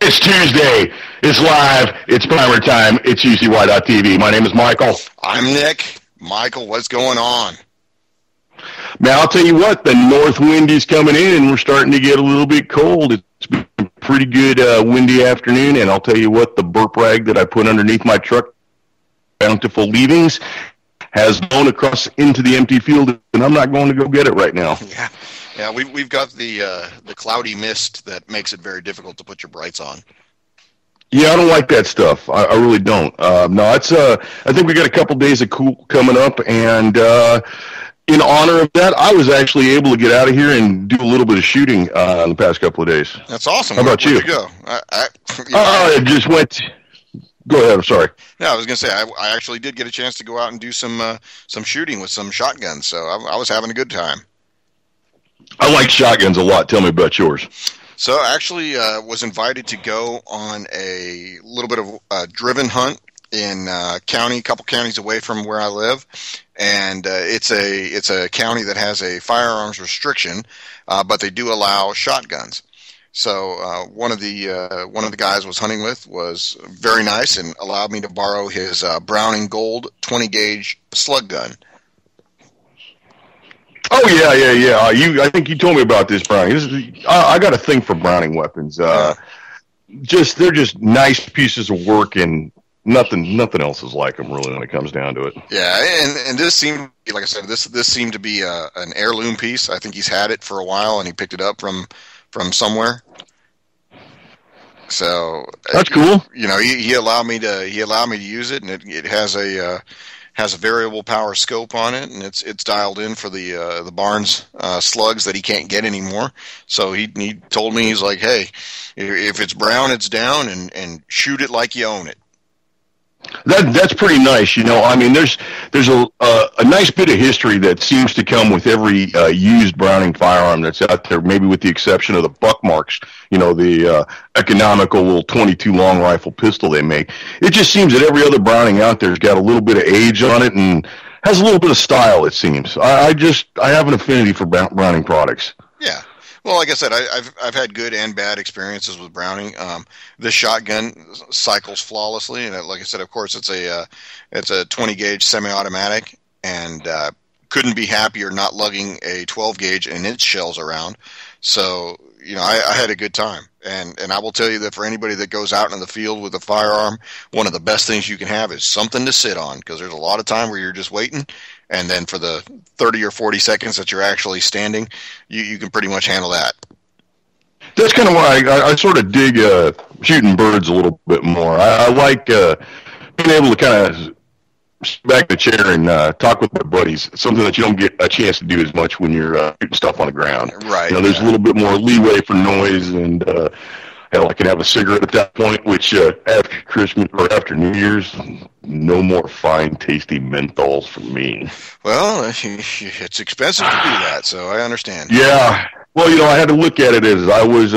It's Tuesday. It's live. It's primer time. It's UCY.TV. My name is Michael. I'm Nick. Michael, what's going on? Man, I'll tell you what, the north wind is coming in, and we're starting to get a little bit cold. It's been a pretty good windy afternoon, and I'll tell you what, the burp rag that I put underneath my truck, Bountiful Leavings, has blown across into the empty field, and I'm not going to go get it right now. Yeah, we've got the cloudy mist that makes it very difficult to put your brights on. Yeah, I don't like that stuff. I really don't. No, it's I think we got a couple days of cool coming up, and in honor of that, I was actually able to get out of here and do a little bit of shooting in the past couple of days. That's awesome. How about you? Where'd you go? I just went. Go ahead. I'm sorry. Yeah, I was going to say I actually did get a chance to go out and do some shooting with some shotguns, so I was having a good time. I like shotguns a lot. Tell me about yours. So I actually was invited to go on a little bit of a driven hunt in a couple counties away from where I live, and it's a county that has a firearms restriction, but they do allow shotguns. So one of the guys I was hunting with was very nice and allowed me to borrow his Browning Gold 20 gauge slug gun. Oh yeah. I think you told me about this, Browning. I got a thing for Browning weapons. They're just nice pieces of work, and nothing else is like them really when it comes down to it. Yeah, and this seemed, like I said, this seemed to be an heirloom piece. I think he's had it for a while, and he picked it up from somewhere. So that's cool. You know, he allowed me to use it, and it has a variable power scope on it, and it's dialed in for the Barnes slugs that he can't get anymore. So he told me, he's like, hey, if it's brown, it's down, and shoot it like you own it. That's pretty nice, you know. I mean, there's a nice bit of history that seems to come with every used Browning firearm that's out there, maybe with the exception of the Buckmarks, you know, the economical little 22 long rifle pistol they make. It just seems that every other Browning out there's got a little bit of age on it and has a little bit of style, it seems. I have an affinity for Browning products. Yeah. Well, like I said, I've had good and bad experiences with Browning. This shotgun cycles flawlessly, and like I said, of course, it's a 20 gauge semi-automatic, and couldn't be happier not lugging a 12 gauge and its shells around. So, you know, I had a good time, and I will tell you that for anybody that goes out in the field with a firearm, one of the best things you can have is something to sit on, because there's a lot of time where you're just waiting. And then for the 30 or 40 seconds that you're actually standing, you can pretty much handle that. That's kind of why I sort of dig shooting birds a little bit more. I like being able to kind of sit back in the chair and talk with my buddies, something that you don't get a chance to do as much when you're shooting stuff on the ground. Right. You know, there's a little bit more leeway for noise, and hell, I can have a cigarette at that point, which after Christmas or after New Year's, no more fine, tasty menthols for me. Well, it's expensive to do that, so I understand. Yeah. Well, you know, I had to look at it as I was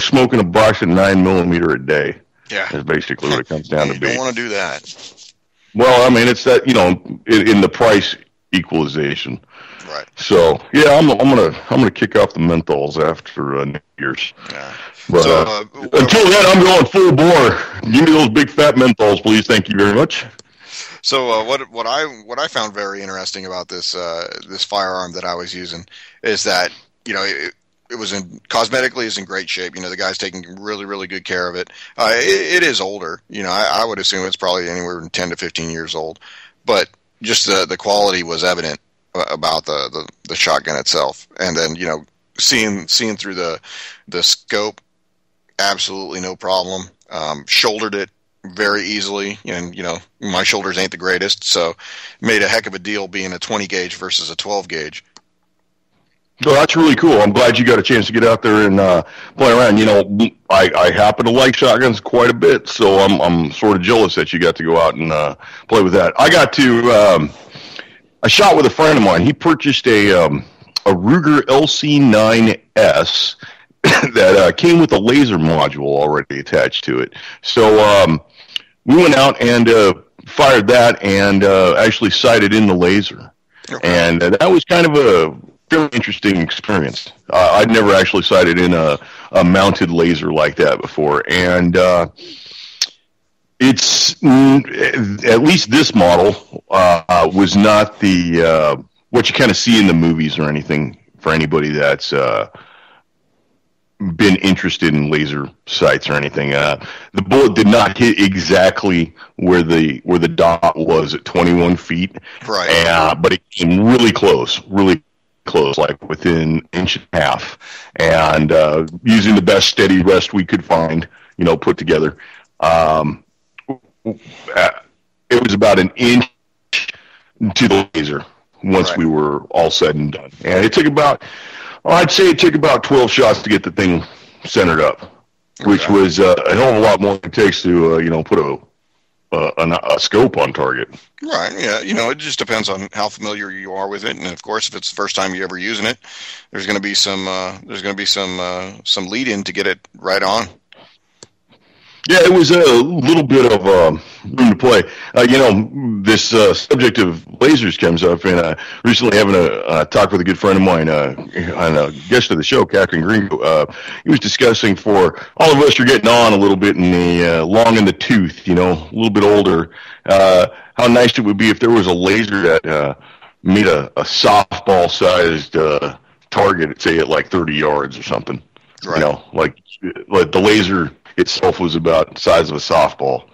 smoking a box of 9mm a day. Yeah. That's basically what it comes down to be. You don't want to do that. Well, I mean, it's that, you know, in the price equalization. Right. So, yeah, I'm gonna kick off the menthols after New Year's. Yeah. But so, until then, I'm going full bore. Give me those big fat menthols, please. Thank you very much. So what I found very interesting about this firearm that I was using is that, you know, it was cosmetically is in great shape. You know, the guy's taking really, really good care of it. It is older. You know, I would assume it's probably anywhere from 10 to 15 years old, but just the quality was evident about the shotgun itself. And then, you know, seeing through the scope, absolutely no problem. Shouldered it very easily, and you know, my shoulders ain't the greatest, so made a heck of a deal being a 20 gauge versus a 12 gauge. So that's really cool. I'm glad you got a chance to get out there and play around. You know, I happen to like shotguns quite a bit, so I'm sort of jealous that you got to go out and play with that. I got to I shot with a friend of mine. He purchased a Ruger LC9S that came with a laser module already attached to it. So we went out and fired that and actually sighted in the laser. Okay. And that was kind of fairly interesting experience. I'd never actually sighted in a mounted laser like that before, and it's at least this model was not the what you kind of see in the movies or anything for anybody that's been interested in laser sights or anything. The bullet did not hit exactly where the dot was at 21 feet, right? but it came really close, like within an inch and a half, and using the best steady rest we could find, put together. It was about an inch to the laser once we were all said and done. And it took I'd say it took about 12 shots to get the thing centered up, which was a hell of a lot more than it takes to, put a scope on target. Right. Yeah. It just depends on how familiar you are with it, and of course, if it's the first time you're ever using it, there's going to be some lead in to get it right on. Yeah, it was a little bit of room to play. This subject of lasers comes up, and recently having a talk with a good friend of mine, on a guest of the show, Captain Gringo. He was discussing for all of us who are getting on a little bit in the long in the tooth, a little bit older, how nice it would be if there was a laser that made a softball-sized target, say at like 30 yards or something. Right. Like the laser itself was about the size of a softball.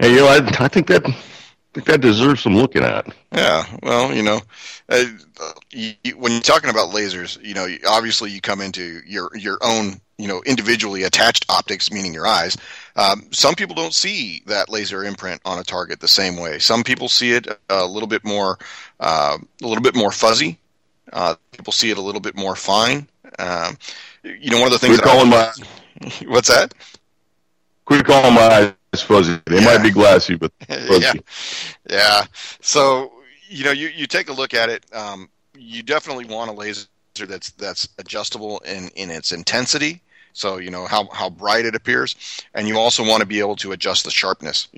And I think that deserves some looking at. Yeah, well, when you're talking about lasers, obviously you come into your own, individually attached optics, meaning your eyes. Some people don't see that laser imprint on a target the same way. Some people see it a little bit more fuzzy. People see it a little bit more fine. One of the things what's that? Quit calling my eyes fuzzy. They might be glassy, but fuzzy. Yeah. So, you take a look at it. You definitely want a laser that's adjustable in its intensity. So, how bright it appears. And you also want to be able to adjust the sharpness,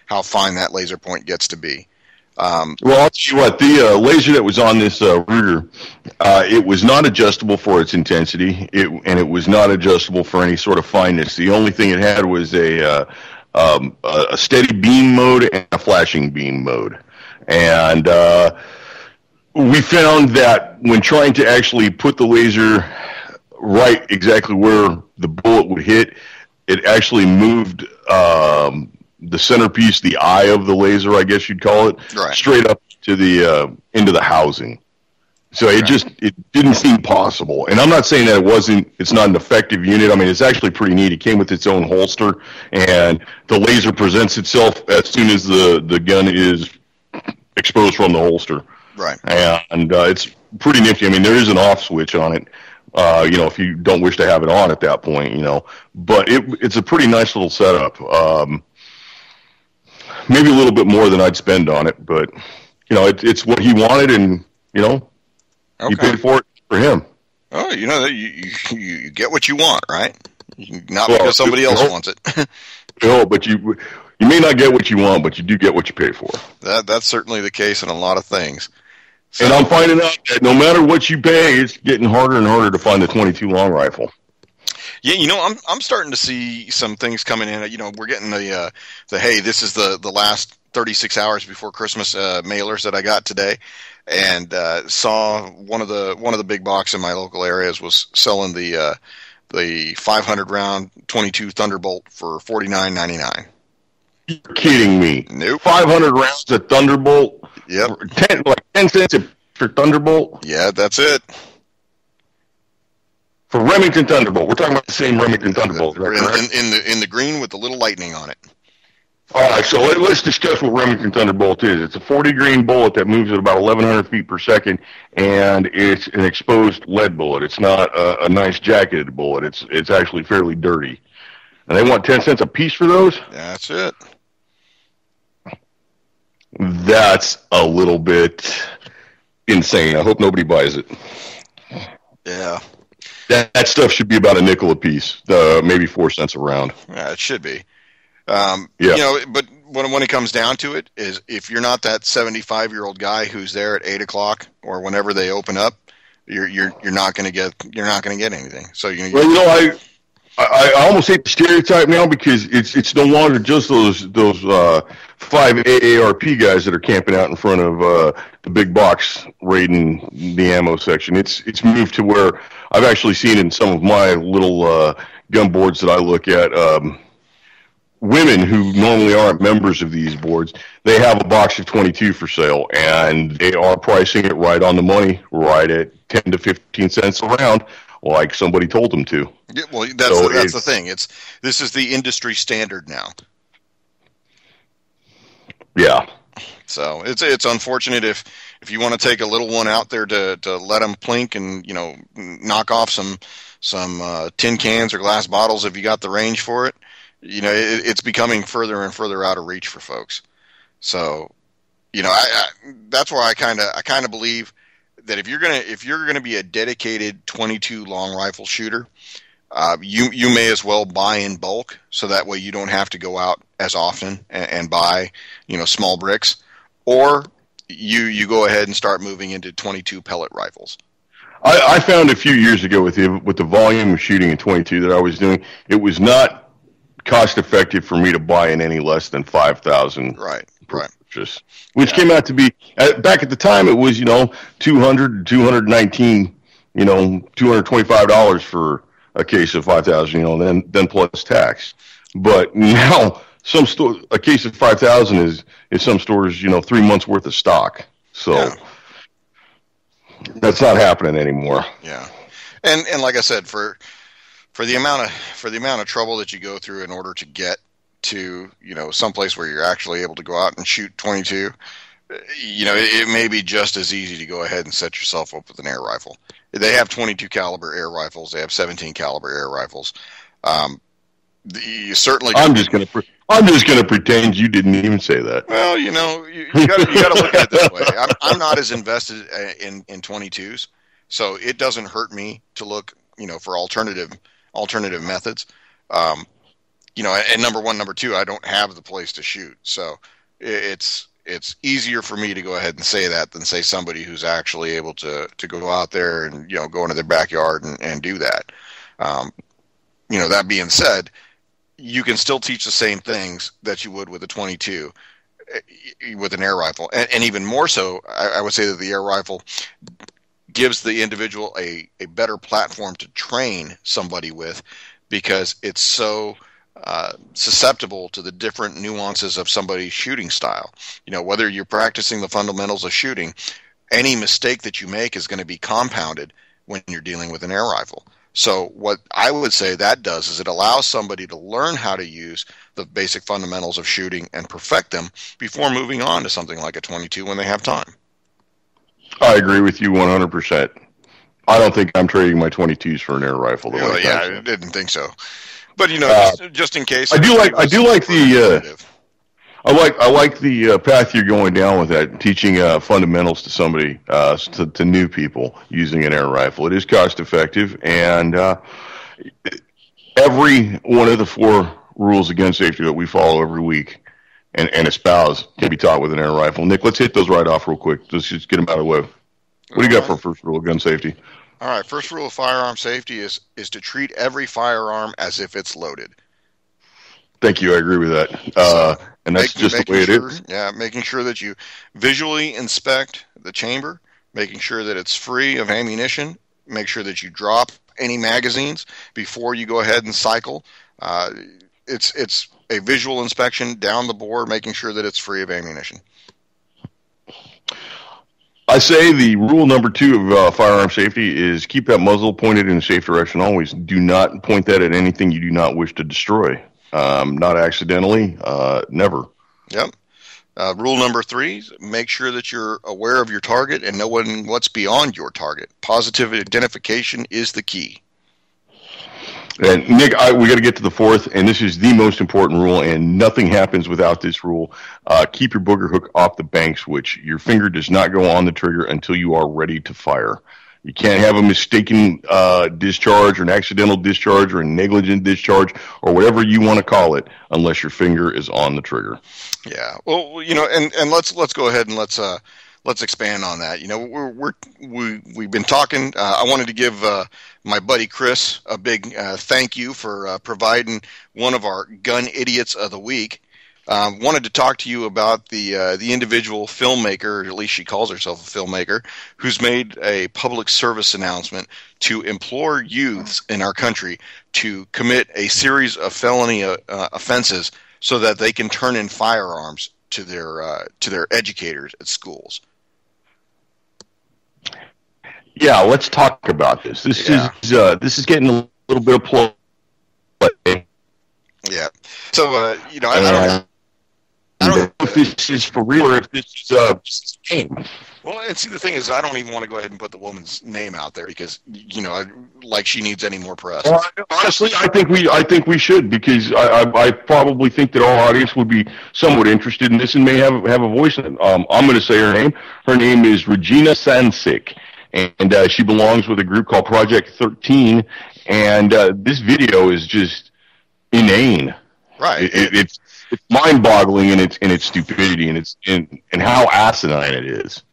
how fine that laser point gets to be. Well, I'll tell you what, the laser that was on this Ruger, it was not adjustable for its intensity, and it was not adjustable for any sort of fineness. The only thing it had was a steady beam mode and a flashing beam mode. And we found that when trying to actually put the laser right exactly where the bullet would hit, it actually moved the centerpiece, the eye of the laser, I guess you'd call it, straight up to the into the housing. So it didn't seem possible. And I'm not saying that it's not an effective unit. I mean, it's actually pretty neat. It came with its own holster, and the laser presents itself as soon as the gun is exposed from the holster. Right. And it's pretty nifty. I mean, there is an off switch on it, if you don't wish to have it on at that point, But it's a pretty nice little setup. Maybe a little bit more than I'd spend on it, but it's what he wanted, and you paid for it for him. Oh, you get what you want, right? Not because somebody else wants it. But you may not get what you want, but you do get what you pay for. That's certainly the case in a lot of things. So, and I'm finding out that no matter what you pay, it's getting harder and harder to find the 22 long rifle. Yeah, I'm starting to see some things coming in. We're getting the hey, this is the last 36 hours before Christmas mailers that I got today, and saw one of the big box in my local areas was selling the 500 round 22 Thunderbolt for $49.99. You're kidding me? Nope. 500 rounds of Thunderbolt. Yep. 10 cents for Thunderbolt. Yeah, that's it. For Remington Thunderbolt, we're talking about the same Remington Thunderbolt, right? In the green with the little lightning on it. All right, so let's discuss what Remington Thunderbolt is. It's a 40 grain bullet that moves at about 1,100 feet per second, and it's an exposed lead bullet. It's not a nice jacketed bullet. It's actually fairly dirty. And they want 10 cents a piece for those? That's it. That's a little bit insane. I hope nobody buys it. Yeah. That stuff should be about a nickel a piece, maybe 4 cents a round. Yeah, it should be. But when it comes down to it, is if you're not that 75-year-old guy who's there at 8 o'clock or whenever they open up, you're not going to get anything. So well, I almost hate the stereotype now because it's no longer just those 5 AARP guys that are camping out in front of the big box raiding the ammo section. It's moved to where I've actually seen in some of my little gun boards that I look at, women who normally aren't members of these boards, they have a box of 22 for sale, and they are pricing it right on the money, right at 10 to 15 cents a round, like somebody told them to. Yeah, well, that's the thing. This is the industry standard now. Yeah. So it's unfortunate if you want to take a little one out there to let them plink and knock off some tin cans or glass bottles if you got the range for it. It's becoming further and further out of reach for folks. So, that's where I kind of believe that if you're gonna be a dedicated 22 long rifle shooter, you may as well buy in bulk, so that way you don't have to go out as often and buy small bricks, or you go ahead and start moving into 22 pellet rifles. I found a few years ago with the volume of shooting in 22 that I was doing, it was not cost effective for me to buy in any less than 5,000. Right. Purchase, which came out to be back at the time it was $200, $219, $225 for a case of 5,000, then plus tax. But now a case of 5,000 is some stores 3 months worth of stock. So that's not happening anymore. Yeah, and like I said, for the amount of trouble that you go through in order to get to someplace where you're actually able to go out and shoot 22, it may be just as easy to go ahead and set yourself up with an air rifle. They have 22 caliber air rifles. They have 17 caliber air rifles. You certainly. I'm just gonna pretend you didn't even say that. Well, you got to look at it this way. I'm not as invested in 22s, so it doesn't hurt me to look for alternative methods. And number one, number two, I don't have the place to shoot, so it's easier for me to go ahead and say that than say somebody who's actually able to go out there and go into their backyard and do that. That being said, you can still teach the same things that you would with a 22 with an air rifle, and even more so, I would say that the air rifle gives the individual a better platform to train somebody with, because it's so susceptible to the different nuances of somebody's shooting style. Whether you're practicing the fundamentals of shooting, any mistake that you make is going to be compounded when you're dealing with an air rifle. So what I would say that does is it allows somebody to learn how to use the basic fundamentals of shooting and perfect them before moving on to something like a 22 when they have time. I agree with you 100%. I don't think I'm trading my 22s for an air rifle. I didn't think so. But just in case, I like the path you're going down with that, teaching fundamentals to somebody, to new people using an air rifle. It is cost effective, and every one of the 4 rules of gun safety that we follow every week and espouse can be taught with an air rifle. Nick, let's hit those right off real quick. Let's just get them out of the way. What do you got for first rule of gun safety? All right, first rule of firearm safety is to treat every firearm as if it's loaded. Thank you. I agree with that. And that's just the way it is. Yeah, making sure that you visually inspect the chamber, making sure that it's free of ammunition, make sure that you drop any magazines before you go ahead and cycle. It's a visual inspection down the board, making sure that it's free of ammunition. I say the rule number 2 of firearm safety is keep that muzzle pointed in a safe direction always. Do not point that at anything you do not wish to destroy. Not accidentally, never. Yep. Rule number 3, make sure that you're aware of your target and knowing what's beyond your target. Positive identification is the key. And Nick, we got to get to the 4th, and this is the most important rule, and nothing happens without this rule. Keep your booger hook off the bank switch. Your finger does not go on the trigger until you are ready to fire. You can't have a mistaken discharge or an accidental discharge or a negligent discharge or whatever you want to call it unless your finger is on the trigger. Yeah. Well, and let's go ahead and let's let's expand on that. You know, we've been talking. I wanted to give my buddy Chris a big thank you for providing one of our gun idiots of the week. Wanted to talk to you about the individual filmmaker, or at least she calls herself a filmmaker, who's made a public service announcement to implore youths in our country to commit a series of felony offenses so that they can turn in firearms to their educators at schools. Yeah, let's talk about this. This is getting a little bit of play. Yeah. So you know, I don't know if this is for real or if this is a game. Well, and see, the thing is, I don't even want to go ahead and put the woman's name out there because, you know, like she needs any more press. Well, honestly, I think we should, because I probably think that our audience would be somewhat interested in this and may have a voice in it. I'm going to say her name. Her name is Regina Sansik, and she belongs with a group called Project 13. And this video is just inane. Right. It's mind-boggling in its stupidity and how asinine it is.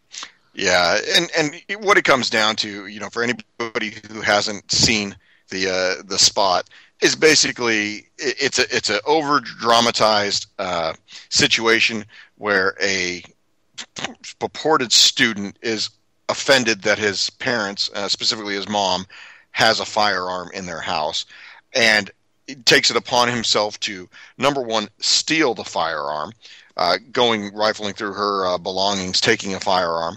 Yeah, and what it comes down to, you know, for anybody who hasn't seen the spot, is basically it's an over dramatized situation where a purported student is offended that his parents, specifically his mom, has a firearm in their house, and takes it upon himself to, number one, steal the firearm. Going rifling through her belongings, taking a firearm.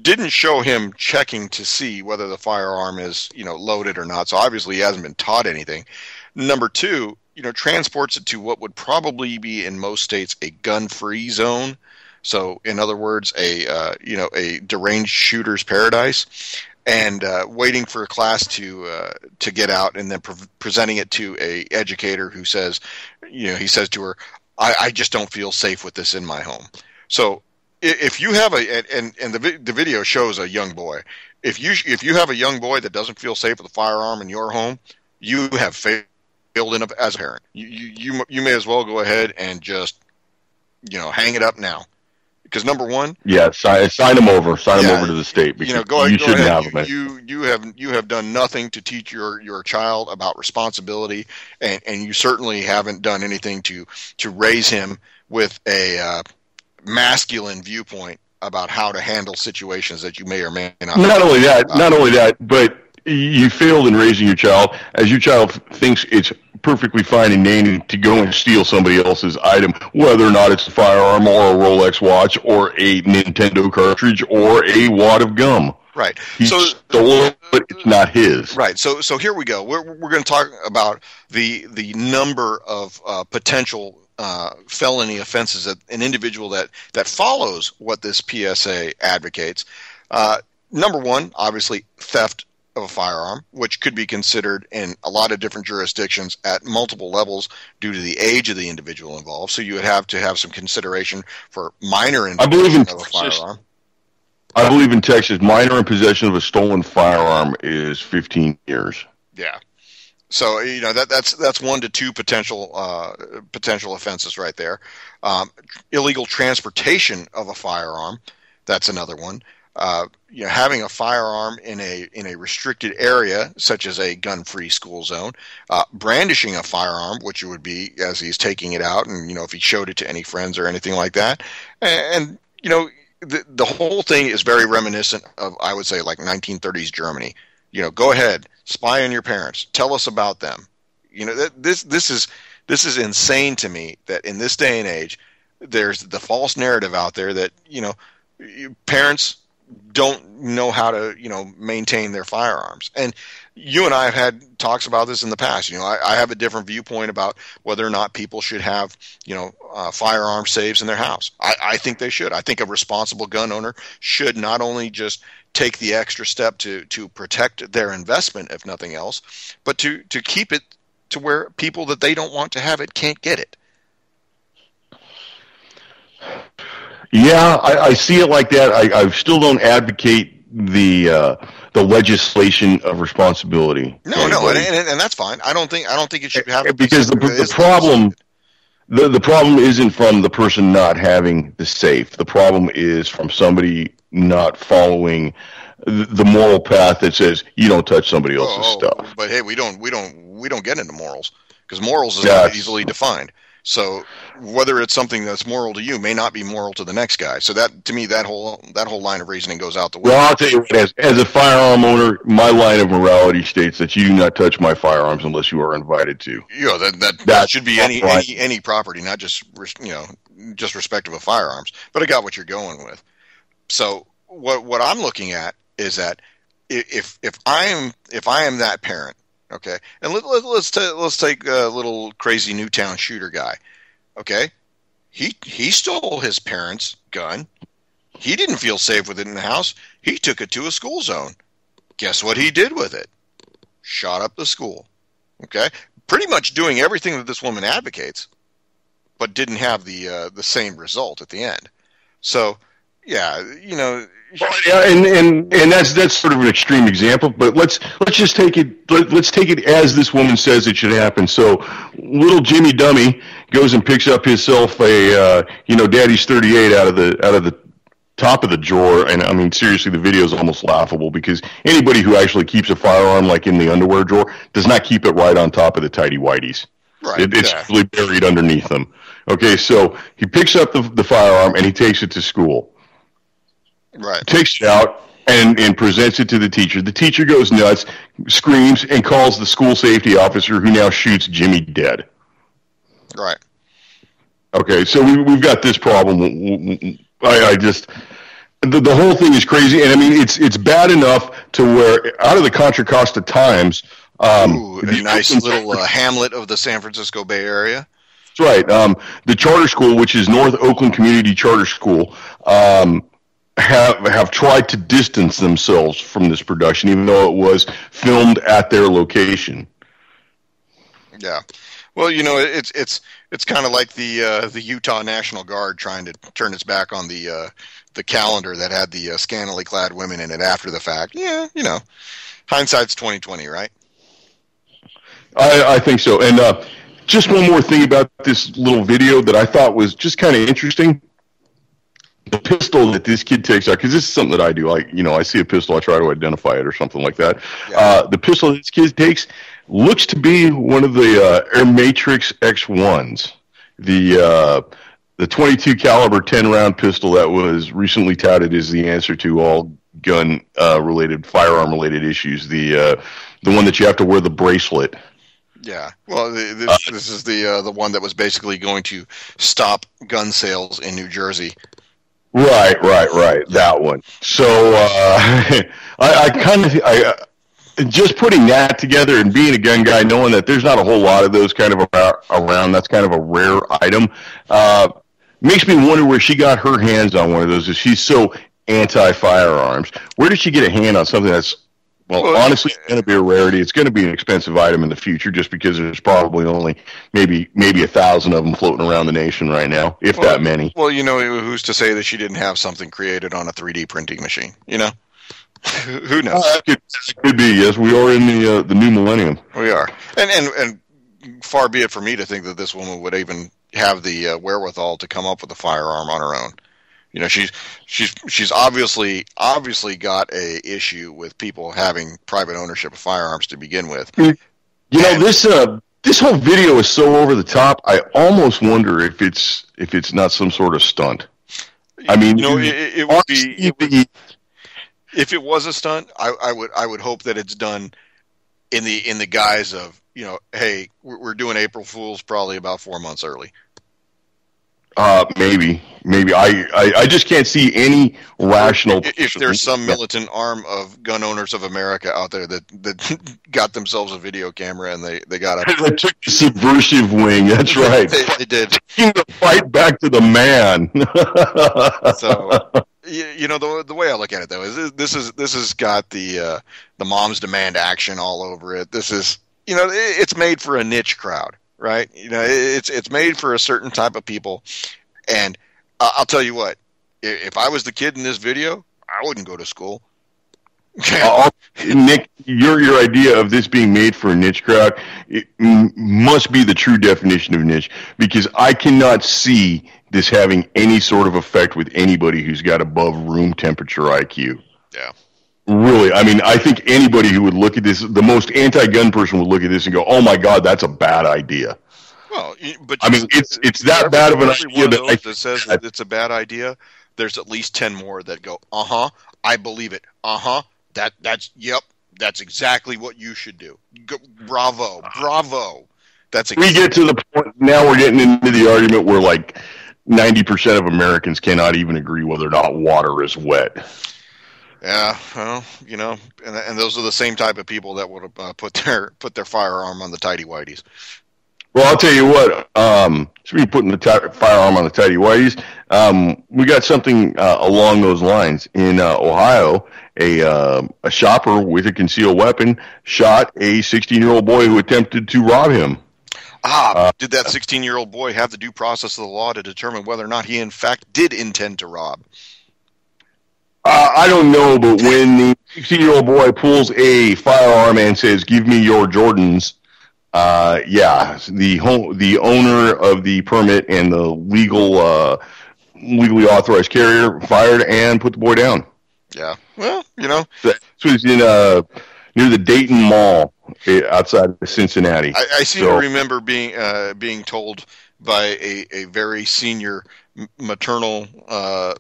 Didn't show him checking to see whether the firearm is, you know, loaded or not. So obviously he hasn't been taught anything. Number two, you know, transports it to what would probably be in most states a gun-free zone. So in other words, a deranged shooter's paradise. And waiting for a class to get out, and then presenting it to a educator who says, you know, he says to her, I just don't feel safe with this in my home. So if you have the video shows a young boy. If you have a young boy that doesn't feel safe with a firearm in your home, you have failed as a parent. You may as well go ahead and just, you know, hang it up now. Because number one, sign them over to the state, because, you know, go ahead, have them. You have done nothing to teach your child about responsibility, and you certainly haven't done anything to raise him with a masculine viewpoint about how to handle situations that you may or may not. Not only that, but you failed in raising your child, as your child thinks it's perfectly fine and dandy to go and steal somebody else's item, whether or not it's a firearm or a Rolex watch or a Nintendo cartridge or a wad of gum. Right. He stole it, but it's not his. Right. So here we go. We're going to talk about the number of potential felony offenses that an individual that follows what this PSA advocates. Number one, obviously, theft of a firearm, which could be considered in a lot of different jurisdictions at multiple levels due to the age of the individual involved. So you would have to have some consideration for minor in possession of a firearm. I believe in Texas, minor in possession of a stolen firearm is 15 years. Yeah. So, you know, that's 1 to 2 potential offenses right there. Illegal transportation of a firearm, that's another one. You know, having a firearm in a restricted area, such as a gun-free school zone, brandishing a firearm, which it would be as he's taking it out, and, you know, if he showed it to any friends or anything like that, and you know, the whole thing is very reminiscent of, I would say, like 1930s Germany. You know, go ahead, spy on your parents, tell us about them. You know, this is insane to me that in this day and age, there's the false narrative out there that, you know, parents don't know how to, you know, maintain their firearms. And you and I have had talks about this in the past. You know, I have a different viewpoint about whether or not people should have, you know, firearm safes in their house. I think they should. I think a responsible gun owner should not only just take the extra step to protect their investment, if nothing else, but to keep it to where people that they don't want to have it can't get it. Yeah, I see it like that. I still don't advocate the legislation of responsibility. No, and that's fine. I don't think it should have, because the problem isn't from the person not having the safe. The problem is from somebody not following the moral path that says you don't touch somebody else's stuff. But hey, we don't get into morals, because morals is Yeah, not easily defined. So whether it's something that's moral to you may not be moral to the next guy. So that, to me, that whole line of reasoning goes out the window. Well, I'll tell you what, as a firearm owner, my line of morality states that you do not touch my firearms unless you are invited to. Yeah, that should be any property, not just just respective of firearms. But I got what you're going with. So what I'm looking at is that if I am that parent, okay, and let's take a little crazy Newtown shooter guy, okay, he stole his parents' gun. He didn't feel safe with it in the house. He took it to a school zone. Guess what he did with it? Shot up the school. Okay, pretty much doing everything that this woman advocates, but didn't have the same result at the end. So, yeah, Well, yeah, and that's sort of an extreme example, but let's just take it. Let's take it as this woman says it should happen. So, little Jimmy Dummy goes and picks up himself a Daddy's 38 out of the top of the drawer, and I mean, seriously, the video is almost laughable because anybody who actually keeps a firearm like in the underwear drawer does not keep it right on top of the tighty whities. Right, it's usually buried underneath them. Okay, so he picks up the firearm and he takes it to school. Right. Takes it out and presents it to the teacher. The teacher goes nuts, screams, and calls the school safety officer, who now shoots Jimmy dead. Right. Okay, so we've got this problem. I just the whole thing is crazy, and I mean it's bad enough to where out of the Contra Costa Times, a nice little hamlet of the San Francisco Bay Area. That's right. The charter school, which is North Oakland Community Charter School, have tried to distance themselves from this production, even though it was filmed at their location. Yeah. Well, it's kind of like the Utah National Guard trying to turn its back on the calendar that had the scantily clad women in it after the fact. Yeah, hindsight's 20/20, right? I think so. And just one more thing about this little video that I thought was just kind of interesting. The pistol that this kid takes out, because this is something that I do. I see a pistol, I try to identify it or something like that. Yeah. The pistol this kid takes looks to be one of the Air Matrix X1s, the 22 caliber 10 round pistol that was recently touted as the answer to all gun related, firearm related issues. The one that you have to wear the bracelet. Yeah, well, this is the one that was basically going to stop gun sales in New Jersey. Right. That one. So I just putting that together and being a gun guy, knowing that there's not a whole lot of those kind of around, that's kind of a rare item, makes me wonder where she got her hands on one of those. If she's so anti-firearms, where did she get a hand on something that's, well, honestly, it's going to be a rarity. It's going to be an expensive item in the future, just because there's probably only maybe 1,000 of them floating around the nation right now, if that many. Well, who's to say that she didn't have something created on a 3D printing machine? Who knows? It could be. Yes, we are in the new millennium. We are, and far be it for me to think that this woman would even have the wherewithal to come up with a firearm on her own. She's obviously got a issue with people having private ownership of firearms to begin with. This whole video is so over the top. I almost wonder if it's not some sort of stunt. I mean, it would be. If it was a stunt, I would hope that it's done in the guise of, hey, we're doing April Fools probably about 4 months early. Maybe. I just can't see any rational. If there's some militant arm of gun owners of America out there that got themselves a video camera and they got They took the subversive wing. That's right. They did. Taking the fight back to the man. So, the way I look at it though is this has got the moms demand action all over it. This is it's made for a niche crowd. Right, it's made for a certain type of people, and I'll tell you what: if I was the kid in this video, I wouldn't go to school. Nick, your idea of this being made for a niche crowd must be the true definition of niche, because I cannot see this having any sort of effect with anybody who's got above room temperature IQ. Yeah. Really, I mean, I think anybody who would look at this, the most anti-gun person would look at this and go, "Oh my God, that's a bad idea." Well, but I mean, it's that bad of an idea that says that it's a bad idea. There's at least 10 more that go, I believe it. Yep, that's exactly what you should do. Bravo. We get to the point now. We're getting into the argument where like 90% of Americans cannot even agree whether or not water is wet. Yeah, well, and those are the same type of people that would put their firearm on the tighty whities. Well, I'll tell you what. Speaking of putting the firearm on the tighty whities, we got something along those lines in Ohio. A shopper with a concealed weapon shot a 16-year-old boy who attempted to rob him. Did that 16-year-old boy have the due process of the law to determine whether or not he in fact did intend to rob? I don't know, but when the 16-year-old boy pulls a firearm and says, "Give me your Jordans," the owner of the permit and the legally authorized carrier fired and put the boy down. Yeah, well, this was in near the Dayton Mall outside of Cincinnati. I seem to remember being told by a very senior maternal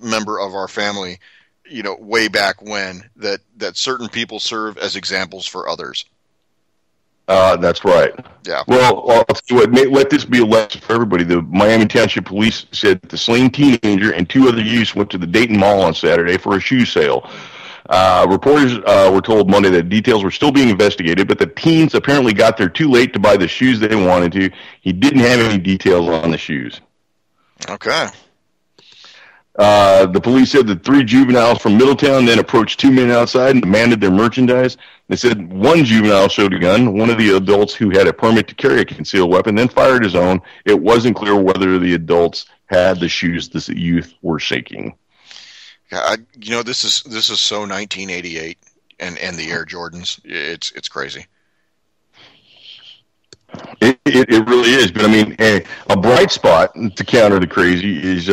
member of our family, way back when, that certain people serve as examples for others. That's right. Yeah. Well, I'll tell you what, let this be a lesson for everybody. The Miami Township Police said the slain teenager and two other youths went to the Dayton Mall on Saturday for a shoe sale. Reporters were told Monday that details were still being investigated, but the teens apparently got there too late to buy the shoes they wanted to. He didn't have any details on the shoes. Okay. The police said that three juveniles from Middletown then approached two men outside and demanded their merchandise. They said one juvenile showed a gun. One of the adults who had a permit to carry a concealed weapon then fired his own. It wasn't clear whether the adults had the shoes the youth were seeking. Yeah, this is so 1988 and the Air Jordans. It's crazy. It really is, but I mean, a bright spot to counter the crazy is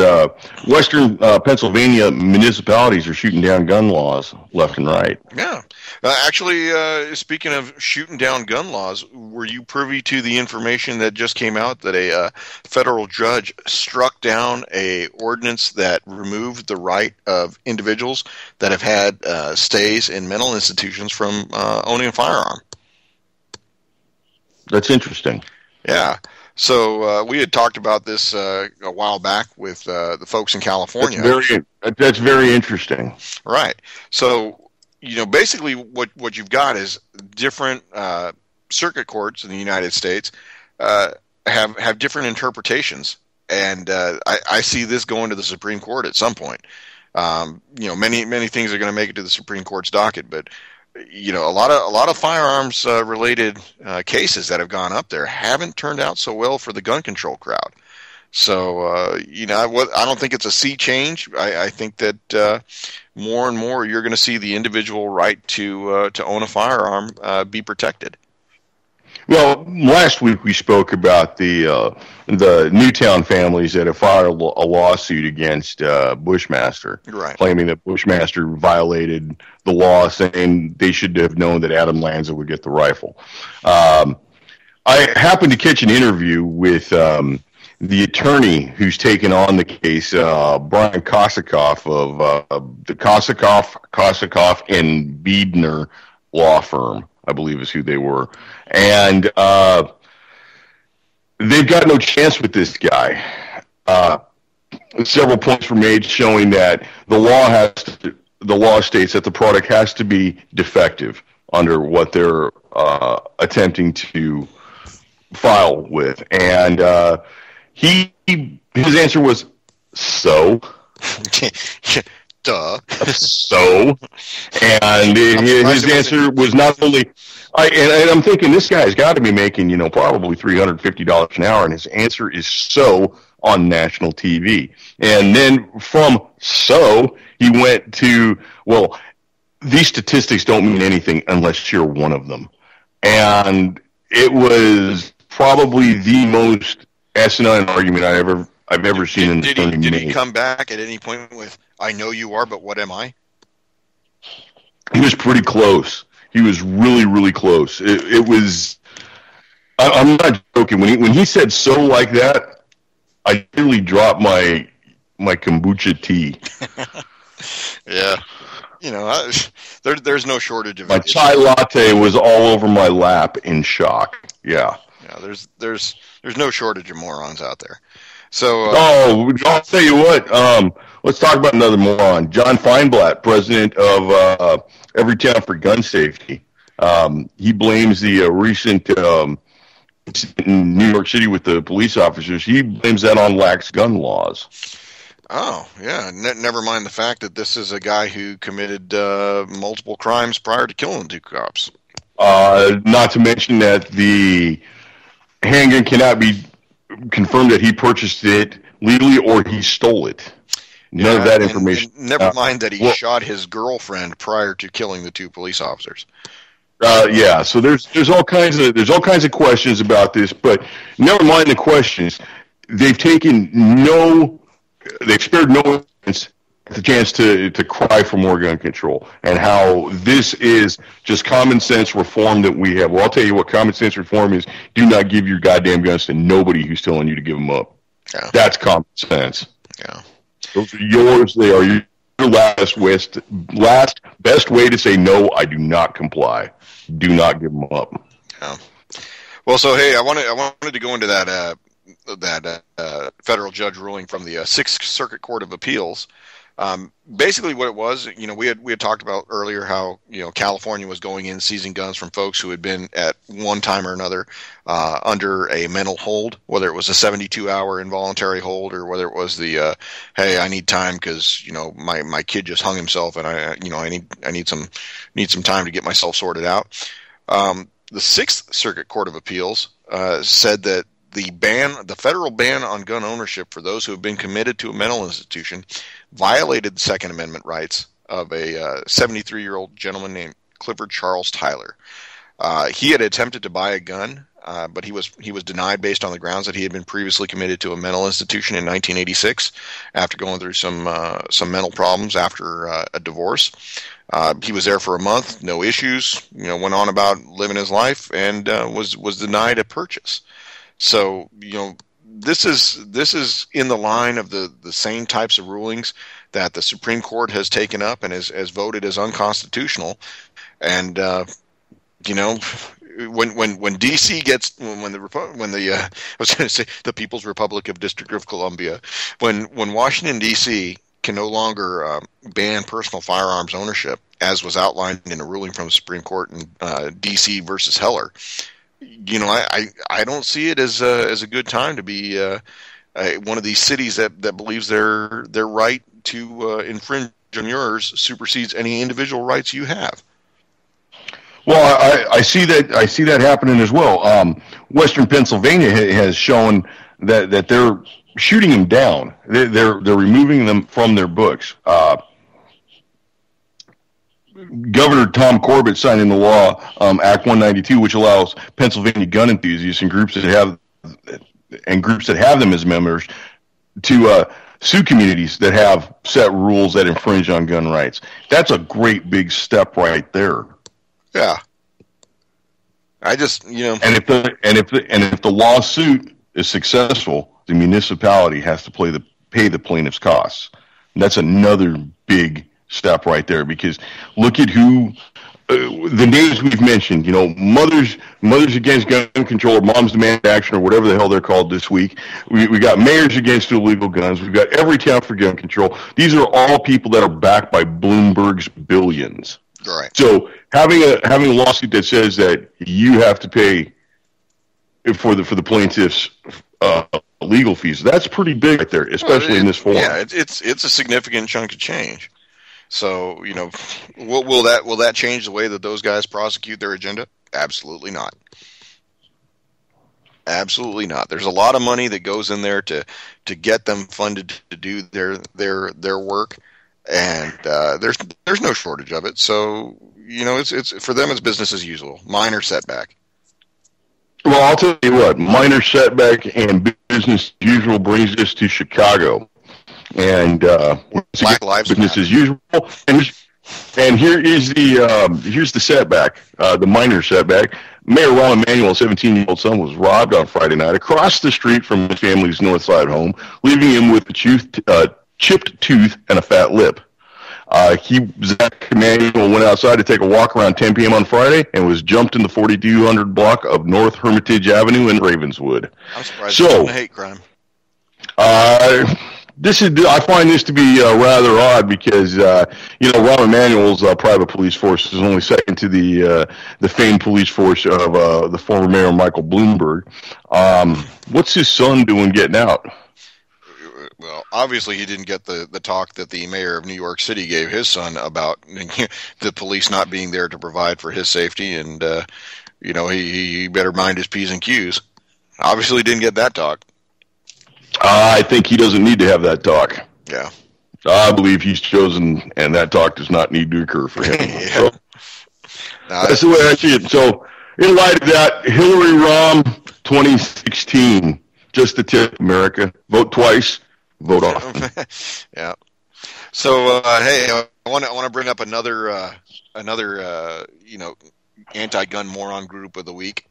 Western Pennsylvania municipalities are shooting down gun laws left and right. Yeah, actually, speaking of shooting down gun laws, were you privy to the information that just came out that a federal judge struck down a ordinance that removed the right of individuals that have had stays in mental institutions from owning a firearm? That's interesting. Yeah. So we had talked about this a while back with the folks in California. That's very interesting. Right. So, basically what you've got is different circuit courts in the United States have different interpretations. And I see this going to the Supreme Court at some point. Many things are going to make it to the Supreme Court's docket, but a lot of firearms related cases that have gone up there haven't turned out so well for the gun control crowd. So I don't think it's a sea change. I think that more and more you're going to see the individual right to own a firearm be protected. Well, last week we spoke about the Newtown families that have filed a lawsuit against Bushmaster, right, claiming that Bushmaster violated the law, saying they should have known that Adam Lanza would get the rifle. I happened to catch an interview with the attorney who's taken on the case, Brian Kosakoff of the Kosakoff and Beedner law firm, I believe is who they were. And they've got no chance with this guy. Several points were made showing that the law states that the product has to be defective under what they're attempting to file with. And his answer was, so? Duh. So? And his answer was not only... And I'm thinking this guy's got to be making, probably $350 an hour, and his answer is so on national TV. And then from so, he went to, well, these statistics don't mean anything unless you're one of them. And it was probably the most asinine argument I ever I've ever seen in the did he come back at any point with, "I know you are, but what am I"? He was pretty close. He was really, really close. It was. I'm not joking. When he said "so" like that, I nearly dropped my kombucha tea. Yeah, there's no shortage of my chai latte was all over my lap in shock. Yeah. Yeah, there's no shortage of morons out there. So I'll tell you what. Let's talk about another moron, John Feinblatt, president of Everytown for Gun Safety. He blames the recent in New York City with the police officers. He blames that on lax gun laws. Oh, yeah. Never mind the fact that this is a guy who committed multiple crimes prior to killing two cops. Not to mention that the handgun cannot be confirmed that he purchased it legally or he stole it. None of that information. And never mind that he shot his girlfriend prior to killing the two police officers. Yeah, so there's all kinds of questions about this, but never mind the questions. They've spared no evidence the chance to cry for more gun control, and how this is just common sense reform that we have. Well, I'll tell you what common sense reform is: do not give your goddamn guns to nobody who's telling you to give them up. Yeah. That's common sense. Yeah, those are yours. They are your last best way to say no. I do not comply. Do not give them up. Yeah. Well, so hey, I wanted to go into that federal judge ruling from the Sixth Circuit Court of Appeals. Basically, what it was, we had talked about earlier how California was going in seizing guns from folks who had been at one time or another under a mental hold, whether it was a 72-hour involuntary hold or whether it was the hey, I need time because my kid just hung himself and I need some time to get myself sorted out. The Sixth Circuit Court of Appeals said that the federal ban on gun ownership for those who have been committed to a mental institution violated the Second Amendment rights of a 73-year-old gentleman named Clifford Charles Tyler. He had attempted to buy a gun, but he was denied based on the grounds that he had been previously committed to a mental institution in 1986 after going through some mental problems after a divorce. He was there for a month, no issues, went on about living his life, and was denied a purchase. So, this is in the line of the same types of rulings that the Supreme Court has taken up and has voted as unconstitutional. And when DC gets I was going to say the People's Republic of District of Columbia, when Washington DC can no longer ban personal firearms ownership, as was outlined in a ruling from the Supreme Court in DC versus Heller. I don't see it as a good time to be one of these cities that believes their right to infringe on yours supersedes any individual rights you have. Well, I see that happening as well. Western Pennsylvania has shown that they're shooting them down. They're removing them from their books. Governor Tom Corbett signed into law Act 192, which allows Pennsylvania gun enthusiasts and groups that have them as members to sue communities that have set rules that infringe on gun rights. That's a great big step right there. Yeah, I just and if the lawsuit is successful, the municipality has to pay the plaintiff's costs. And that's another big step right there, because look at who the names we've mentioned, mothers against gun control, or moms demand action, or whatever the hell they're called this week. We got mayors against illegal guns. We've got Everytown for gun control. These are all people that are backed by Bloomberg's billions. Right. So having a lawsuit that says that you have to pay for the plaintiff's legal fees, that's pretty big right there, especially in this form. Yeah, it's a significant chunk of change. So, will that change the way that those guys prosecute their agenda? Absolutely not. Absolutely not. There's a lot of money that goes in there to get them funded to do their work, and there's no shortage of it. So, it's for them, it's business as usual. Minor setback. Well, I'll tell you what, minor setback and business as usual brings us to Chicago. And Black Lives business Matter. as usual. And here is here's the setback, the minor setback. Mayor Ron Emanuel's 17-year-old son was robbed on Friday night across the street from his family's North Side home, leaving him with a chipped tooth and a fat lip. Zach Emanuel went outside to take a walk around 10 p.m. on Friday and was jumped in the 4200 block of North Hermitage Avenue in Ravenswood. I'm surprised it's a hate crime. I find this to be rather odd because Rahm Emanuel's private police force is only second to the famed police force of the former mayor Michael Bloomberg. What's his son doing getting out? Well, obviously he didn't get the talk that the mayor of New York City gave his son about the police not being there to provide for his safety, and he better mind his P's and Q's. Obviously didn't get that talk. I think he doesn't need to have that talk. Yeah. I believe he's chosen, and that talk does not need to occur for him. Yeah. So, that's the way I see it. So, in light of that, Hillary Rahm 2016, just a tip, America. Vote twice, vote often. Yeah. So, hey, I want to bring up another anti-gun moron group of the week,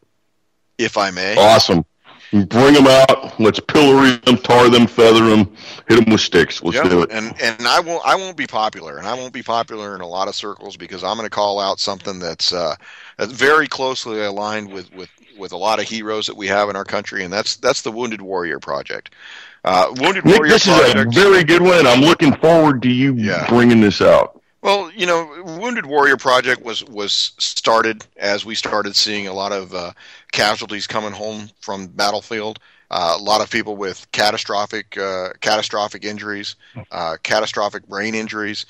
if I may. Awesome. Bring them out. Let's pillory them, tar them, feather them, hit them with sticks. Let's do it. And I won't be popular, and I won't be popular in a lot of circles because I'm going to call out something that's very closely aligned with a lot of heroes that we have in our country, and that's the Wounded Warrior Project. Nick, this is a very good one, and I'm looking forward to you bringing this out. Well, Wounded Warrior Project was started as we started seeing a lot of casualties coming home from battlefield. A lot of people with catastrophic injuries, catastrophic brain injuries.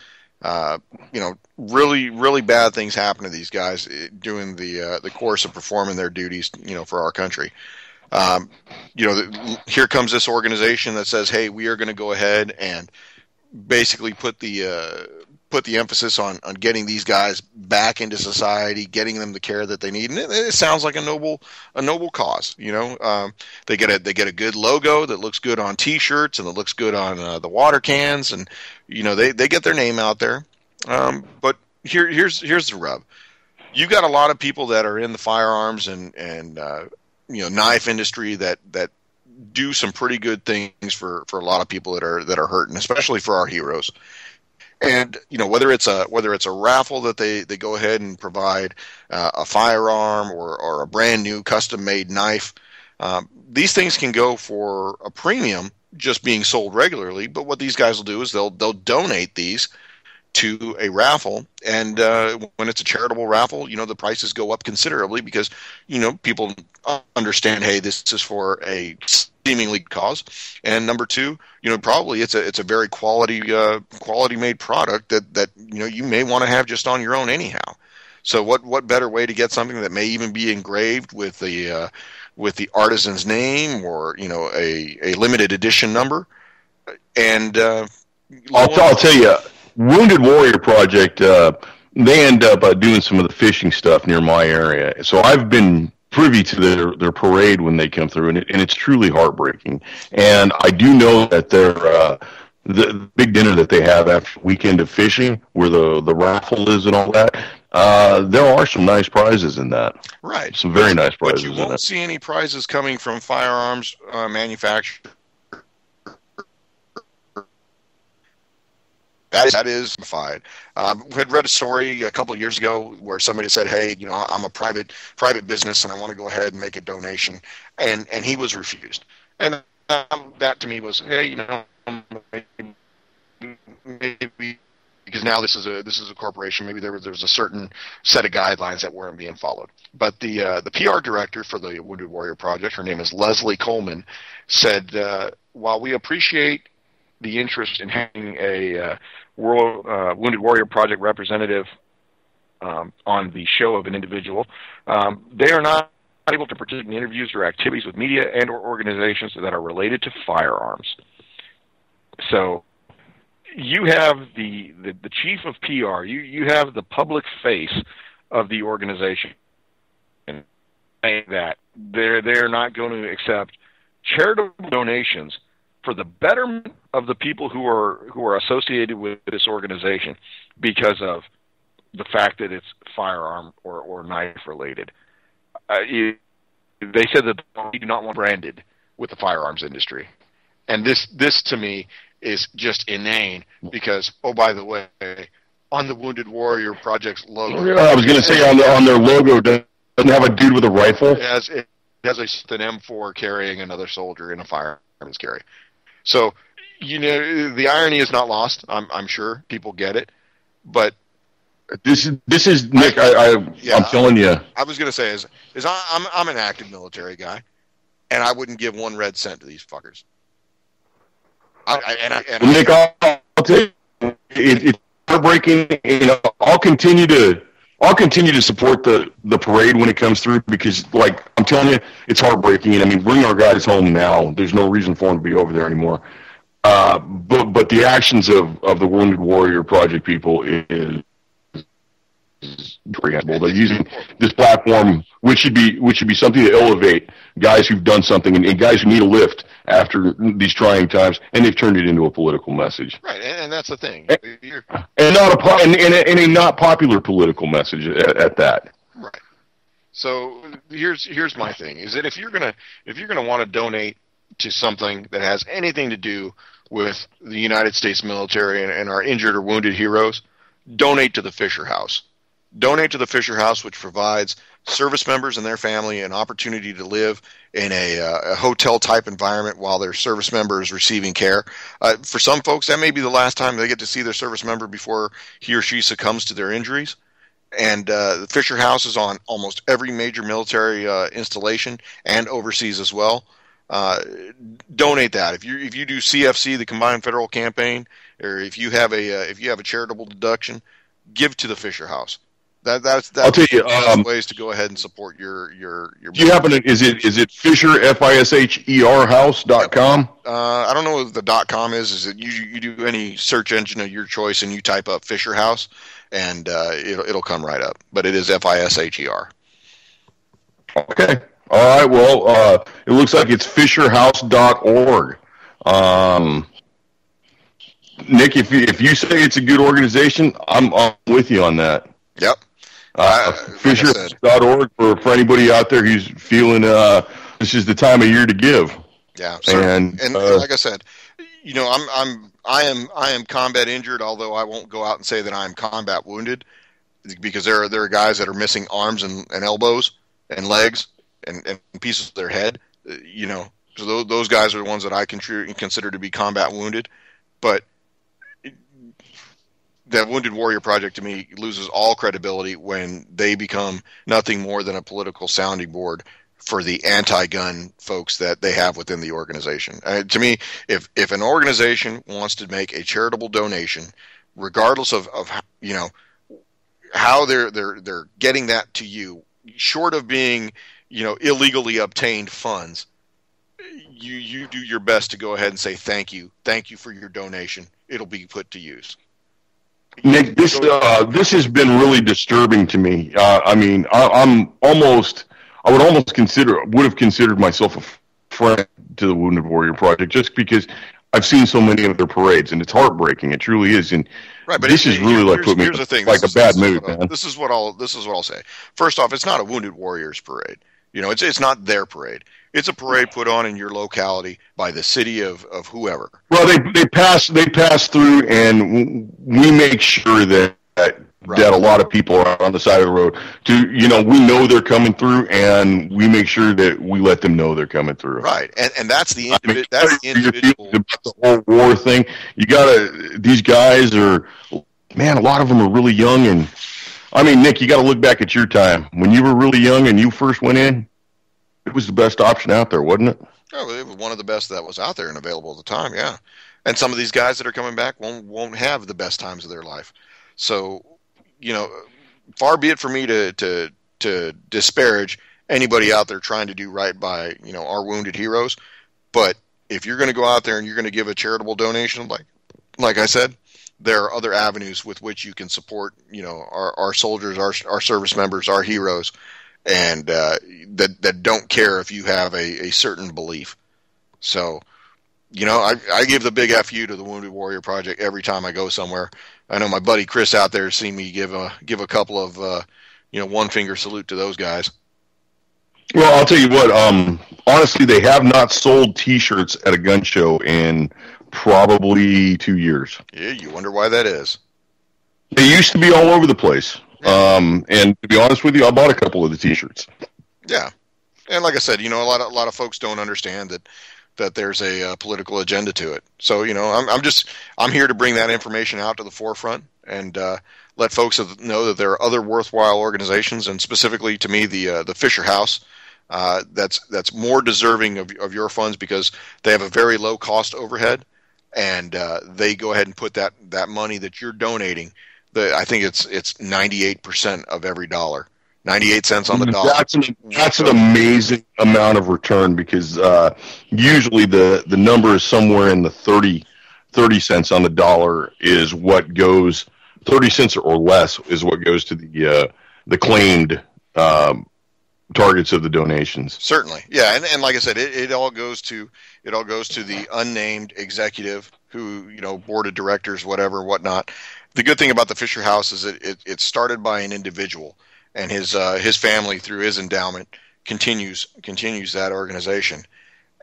Really, really bad things happen to these guys during the course of performing their duties, for our country. Here comes this organization that says, "Hey, we are going to go ahead and basically put the emphasis on getting these guys back into society, getting them the care that they need." And it sounds like a noble cause. They get a good logo that looks good on T-shirts and that looks good on the water cans, and they get their name out there. But here's the rub. You got a lot of people that are in the firearms and knife industry that do some pretty good things for a lot of people that are hurting, especially for our heroes. And whether it's a raffle that they go ahead and provide a firearm or a brand new custom made knife, these things can go for a premium just being sold regularly. But what these guys will do is they'll donate these to a raffle, and when it's a charitable raffle, the prices go up considerably because people understand, hey, this is for a seemingly cause, and number two, probably it's a very quality made product that you may want to have just on your own anyhow. So what better way to get something that may even be engraved with the artisan's name or a limited edition number? And I'll tell you, Wounded Warrior Project, they end up doing some of the fishing stuff near my area. So I've been privy to their parade when they come through, and it's truly heartbreaking. And I do know that the big dinner that they have after weekend of fishing, where the raffle is and all that, there are some nice prizes in that. Right. Some very nice prizes. But you won't see any prizes coming from firearms manufacturers. That is fine. We had read a story a couple of years ago where somebody said, "Hey, I'm a private business and I want to go ahead and make a donation," and he was refused. And that to me was, hey, maybe because now this is a corporation, maybe there's a certain set of guidelines that weren't being followed. But the PR director for the Wounded Warrior Project, her name is Leslie Coleman, said, while we appreciate the interest in having a Wounded Warrior Project representative on the show of an individual, they are not able to participate in interviews or activities with media and or organizations that are related to firearms. So you have the chief of PR, you have the public face of the organization saying that they're not going to accept charitable donations for the betterment of the people who are associated with this organization because of the fact that it's firearm or knife related. They said that they do not want branded with the firearms industry. And this to me is just inane because, oh, by the way, on the Wounded Warrior Project's logo. I was going to say on their logo, doesn't have a dude with a rifle? It has an M4 carrying another soldier in a firearms carry. So, the irony is not lost. I'm sure people get it, but this is Nick. I'm telling you. I was going to say is I'm an active military guy, and I wouldn't give 1 red cent to these fuckers. Nick, I'll tell you, it's heartbreaking. I'll continue to support the parade when it comes through because, like, I'm telling you, it's heartbreaking. And I mean, bring our guys home now. There's no reason for them to be over there anymore. But the actions of the Wounded Warrior Project people is incredible. They're using this platform, which should be something to elevate guys who've done something and guys who need a lift after these trying times, and they've turned it into a political message. Right, and that's the thing. And a not popular political message at that. Right. So here's my thing: is that if you're gonna want to donate to something that has anything to do with the United States military and our injured or wounded heroes, donate to the Fisher House. Donate to the Fisher House, which provides service members and their family an opportunity to live in a hotel-type environment while their service member is receiving care. For some folks, that may be the last time they get to see their service member before he or she succumbs to their injuries. And the Fisher House is on almost every major military installation and overseas as well. Donate that. If you do CFC, the Combined Federal Campaign, or if you have a charitable deduction, give to the Fisher House. That's I'll tell you, ways to go ahead and support your. Do you happen to is it Fisher FISHERhouse.com? I don't know what the .com is. Is it you do any search engine of your choice and you type up Fisher House and it'll come right up. But it is FISHER. Okay. All right. Well, it looks like it's FisherHouse.org. Nick, if you say it's a good organization, I'm with you on that. Yep. Fisher.org for anybody out there who's feeling this is the time of year to give. Yeah, and like I said, I am combat injured, although I won't go out and say that I'm combat wounded, because there are guys that are missing arms and elbows and legs and pieces of their head. So those guys are the ones that I consider to be combat wounded, but. That Wounded Warrior Project, to me, loses all credibility when they become nothing more than a political sounding board for the anti-gun folks that they have within the organization. To me, if an organization wants to make a charitable donation, regardless of how they're getting that to you, short of being illegally obtained funds, you do your best to go ahead and say thank you for your donation. It'll be put to use. Nick, this has been really disturbing to me. I would have considered myself a friend to the Wounded Warrior Project just because I've seen so many of their parades, and it's heartbreaking. It truly is, and right, but this is really put me in a bad mood, man. This is what I'll say. First off, it's not a Wounded Warriors parade. It's not their parade. It's a parade put on in your locality by the city of whoever. Well, they pass through, and we make sure that a lot of people are on the side of the road. We know they're coming through, and we make sure that we let them know they're coming through. Right, and that's the individual. About the whole war thing, these guys are, man. A lot of them are really young, and Nick, you got to look back at your time when you were really young and you first went in. It was the best option out there, wasn't it? Oh, it was one of the best that was out there and available at the time, yeah. And some of these guys that are coming back won't have the best times of their life. So, far be it for me to disparage anybody out there trying to do right by, our wounded heroes. But if you're going to go out there and you're going to give a charitable donation, like I said, there are other avenues with which you can support, our soldiers, our service members, our heroes. And that don't care if you have a certain belief. So, I give the big FU to the Wounded Warrior Project every time I go somewhere. I know my buddy Chris out there has seen me give a couple of, one finger salute to those guys. Well, I'll tell you what. Honestly, they have not sold T-shirts at a gun show in probably 2 years. Yeah, you wonder why that is. They used to be all over the place. And to be honest with you, I bought a couple of the T-shirts. Yeah, and like I said, a lot of folks don't understand that there's a political agenda to it. So, I'm here to bring that information out to the forefront and let folks know that there are other worthwhile organizations, and specifically to me, the Fisher House, that's more deserving of your funds because they have a very low cost overhead, and they go ahead and put that money that you're donating. I think it's 98% of every dollar. 98 cents on the dollar. That's an amazing amount of return because usually the number is somewhere in the 30 cents on the dollar is what goes, 30 cents or less is what goes to the claimed targets of the donations. Certainly. Yeah, and like I said, it all goes to the unnamed executive who, board of directors, whatnot. The good thing about the Fisher House is that it started by an individual, and his family through his endowment continues that organization,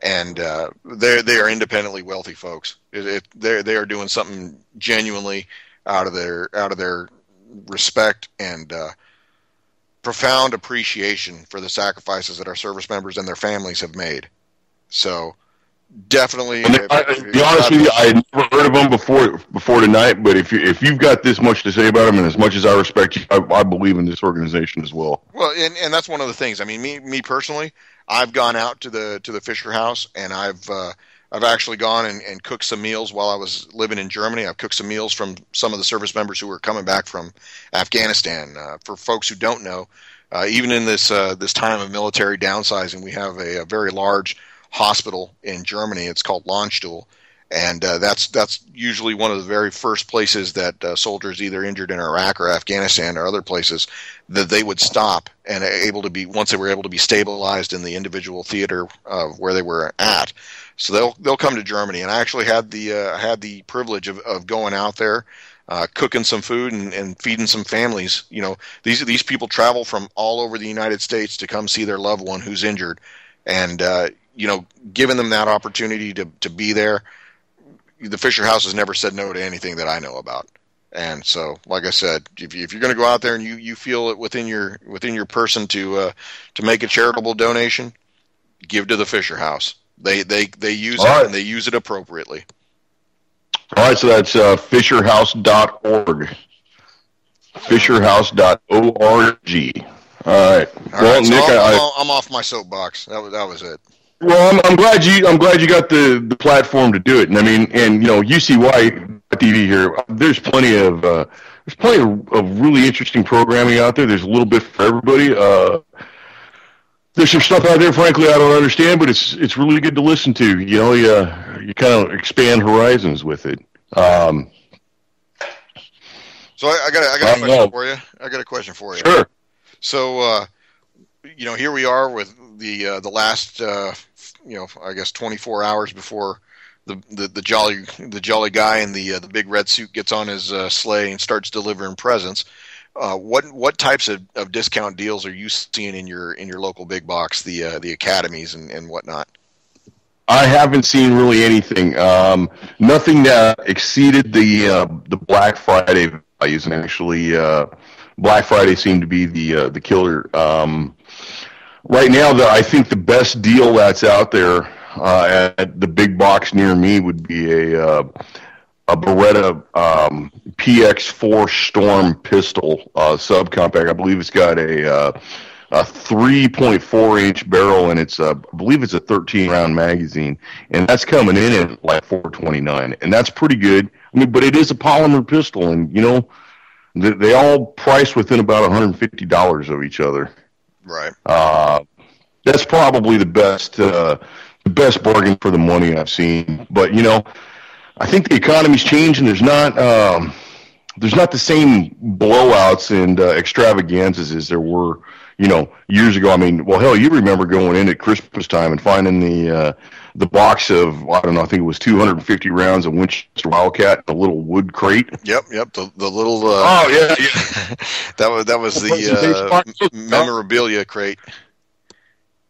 and they are independently wealthy folks. They are doing something genuinely out of their respect and profound appreciation for the sacrifices that our service members and their families have made. So definitely. To be honest with you, I had never heard of them before tonight. But if you've got this much to say about them, and as much as I respect you, I believe in this organization as well. Well, and that's one of the things. I mean, me personally, I've gone out to the Fisher House, and I've actually gone and cooked some meals while I was living in Germany. I've cooked some meals from some of the service members who were coming back from Afghanistan. For folks who don't know, even in this time of military downsizing, we have a very large hospital in Germany. It's called Landstuhl, and that's usually one of the very first places that soldiers either injured in Iraq or Afghanistan or other places that they would stop and once they were able to be stabilized in the individual theater of where they were at. So they'll come to Germany, and I actually had the privilege of going out there, cooking some food and feeding some families. These people travel from all over the United States to come see their loved one who's injured, and giving them that opportunity to be there. The Fisher House has never said no to anything that I know about. And so, like I said, if you're going to go out there and you feel it within your person to make a charitable donation, give to the Fisher House. They use it, and they use it appropriately. All right, so that's fisherhouse.org. Fisherhouse.org. All right. Well, Nick, I'm off my soapbox. That was it. Well, I'm glad you got the platform to do it. And I mean, UCY TV here. There's plenty of really interesting programming out there. There's a little bit for everybody. There's some stuff out there, frankly, I don't understand, but it's really good to listen to. You kind of expand horizons with it. So I got a question for you. I got a question for you. Sure. So, here we are with the last, I guess 24 hours before the jolly guy in the big red suit gets on his sleigh and starts delivering presents. What types of discount deals are you seeing in your local big box, the academies and whatnot? I haven't seen really anything. Nothing that exceeded the Black Friday values, and actually Black Friday seemed to be the killer. Right now, I think the best deal that's out there at the big box near me would be a Beretta PX4 Storm pistol subcompact. I believe it's got a 3.4-inch barrel, and I believe it's a 13-round magazine, and that's coming in at like $429, and that's pretty good. I mean, but it is a polymer pistol, and they all price within about $150 of each other. Right. That's probably the best bargain for the money I've seen. But I think the economy's changing. There's not the same blowouts and extravaganzas as there were, years ago. I mean, well, hell, you remember going in at Christmas time and finding the box of, I don't know, I think it was 250 rounds of Winchester Wildcat, a little wood crate. Yep. The little. Oh yeah. that was the memorabilia crate.